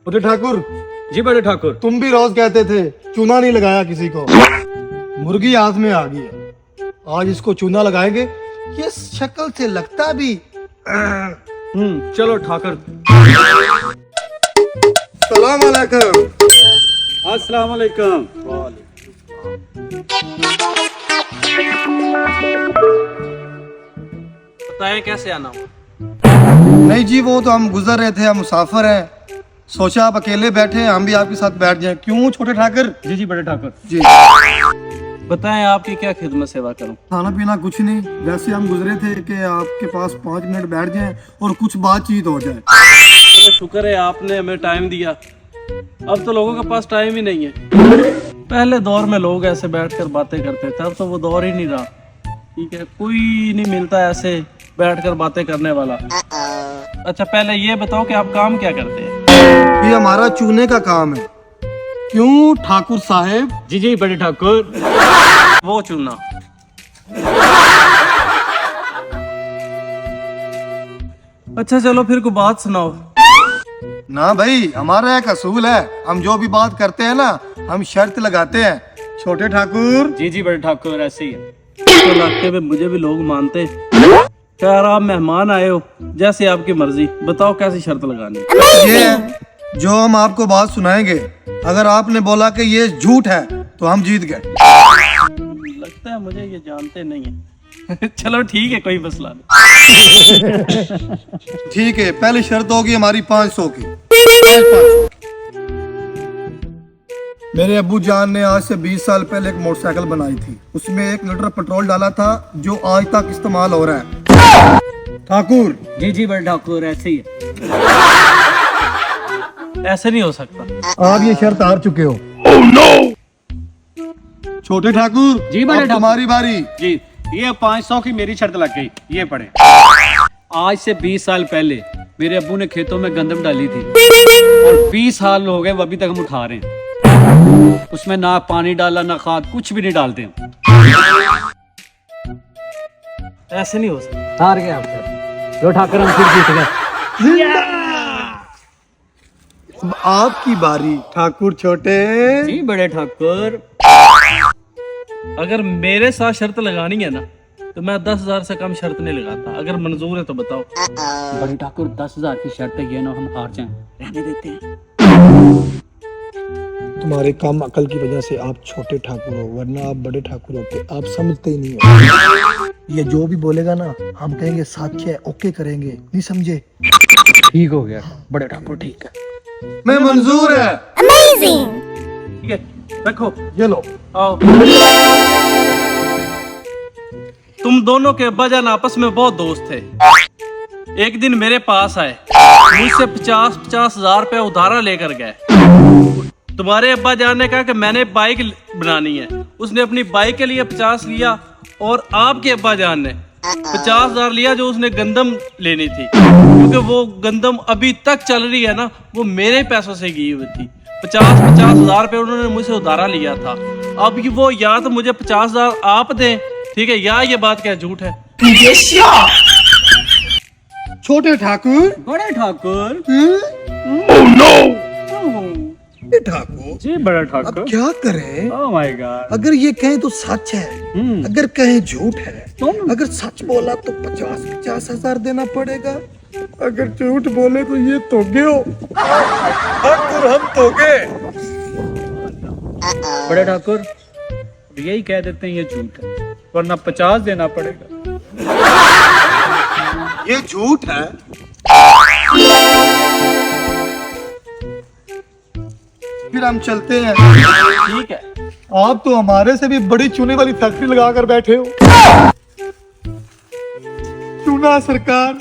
बड़े ठाकुर, जी बड़े ठाकुर। तुम भी रोज कहते थे चूना नहीं लगाया किसी को। मुर्गी हाथ में आ गई है, आज इसको चूना लगाएंगे। ये शक्ल से लगता भी। चलो ठाकुर। सलाम अलैकुम। अस्सलाम वालेकुम। बताएं कैसे आना हो? नहीं जी, वो तो हम गुजर रहे थे, हम मुसाफिर हैं, सोचा आप अकेले बैठे हैं, हम भी आपके साथ बैठ जाएं। क्यों छोटे ठाकुर? जी जी बड़े ठाकुर। जी। बताएं आपकी क्या खिदमत सेवा करूं? खाना पीना कुछ नहीं, वैसे हम गुजरे थे कि आपके पास 5 मिनट बैठ जाएं और कुछ बातचीत हो जाए। चलो शुक्र है आपने हमें टाइम दिया। अब तो लोगों के पास टाइम ही नहीं है। पहले दौर में लोग ऐसे बैठकर बातें करते थे, अब तो वो दौर ही नहीं रहा। ठीक है, कोई नहीं मिलता ऐसे बैठकर बातें करने वाला। अच्छा पहले ये बताओ कि आप काम क्या करते हैं? ये हमारा चूने का काम है। क्यों ठाकुर साहब? जी जी बड़े ठाकुर। वो चूना। अच्छा चलो फिर कोई बात सुनाओ। ना भाई, हमारा एक असूल है, हम जो भी बात करते हैं ना, हम शर्त लगाते हैं। छोटे ठाकुर। जी जी बड़े ठाकुर, ऐसे ही है। तो इलाके में मुझे भी लोग मानते। यार आप मेहमान आए हो, जैसे आपकी मर्जी, बताओ कैसी शर्त लगानी? ये है, जो हम आपको बात सुनाएंगे, अगर आपने बोला कि ये झूठ है तो हम जीत गए। लगता है मुझे ये जानते नहीं है। चलो ठीक है, कोई मसला नहीं। ठीक है, पहली शर्त होगी हमारी 500 की। 500। मेरे अब्बू जान ने आज से 20 साल पहले एक मोटरसाइकिल बनाई थी, उसमें 1 लीटर पेट्रोल डाला था, जो आज तक इस्तेमाल हो रहा है। ठाकुर। जी जी बड़े ठाकुर, ऐसे ही है। ऐसे नहीं हो सकता। आप ये शर्त हार चुके हो। छोटे ठाकुर। जी बड़े अब ठाकुर। तुम्हारी बारी। जी, ये 500 की मेरी शर्त लग गई। ये पढ़े। आज से 20 साल पहले मेरे अब्बू ने खेतों में गंदम डाली थी और 20 साल हो गए, वो अभी तक हम उठा रहे हैं। उसमें ना पानी डाला ना खाद, कुछ भी नहीं डालते हम। ऐसे नहीं हो सकता। हार गए आप। जो ठाकुर हम फिर जीत गए। अब आपकी बारी ठाकुर छोटे। जी बड़े ठाकुर, अगर मेरे साथ शर्त लगानी है ना, तो मैं 10,000 से कम शर्त नहीं लगाता। अगर मंजूर है तो बताओ। बड़े ठाकुर 10,000 की शर्त है, ये ना हम हार जाएं, रहने देते हैं। तुम्हारे कम अकल की वजह से आप छोटे ठाकुर हो, वरना आप बड़े ठाकुर होते। आप समझते ही नहीं हो। ये जो भी बोलेगा ना, हम कहेंगे सच है, ओके करेंगे, नहीं समझे? ठीक हो गया बड़े ठाकुर, ठीक है। मैं मंजूर है। ठीक है, रखो। ये लो। आओ। तुम दोनों के अब्बाजान आपस में बहुत दोस्त थे। एक दिन मेरे पास आए, मुझसे 50-50 हजार रुपया उधारा लेकर गए। तुम्हारे अब्बा जान ने कहा कि मैंने बाइक बनानी है। उसने अपनी बाइक के लिए 50 लिया और आपके अब्बा जान ने 50,000 लिया, जो उसने गंदम लेनी थी, क्योंकि वो गंदम अभी तक चल रही है ना, वो मेरे पैसों से गई हुई थी। 50-50 हजार रुपये उन्होंने मुझसे उधारा लिया था। अब वो या तो मुझे 50,000 आप दें, ठीक है, या ये बात क्या झूठ है? छोटे ठाकुर। बड़े ठाकुर। ठाकुर जी बड़े अब ठाकुर। क्या करें? Oh my God. अगर ये कहें तो सच है, अगर कहें झूठ है। तो अगर सच बोला तो 50-50 हजार देना पड़ेगा, अगर झूठ बोले तो ये तोगे हो। ठाकुर हम तोगे। बड़े ठाकुर यही कह देते हैं ये झूठ है, वरना 50 देना पड़ेगा। ये झूठ है। फिर हम चलते हैं। ठीक है। आप तो हमारे से भी बड़ी चूने वाली फैक्ट्री लगा कर बैठे हो। चूना सरकार।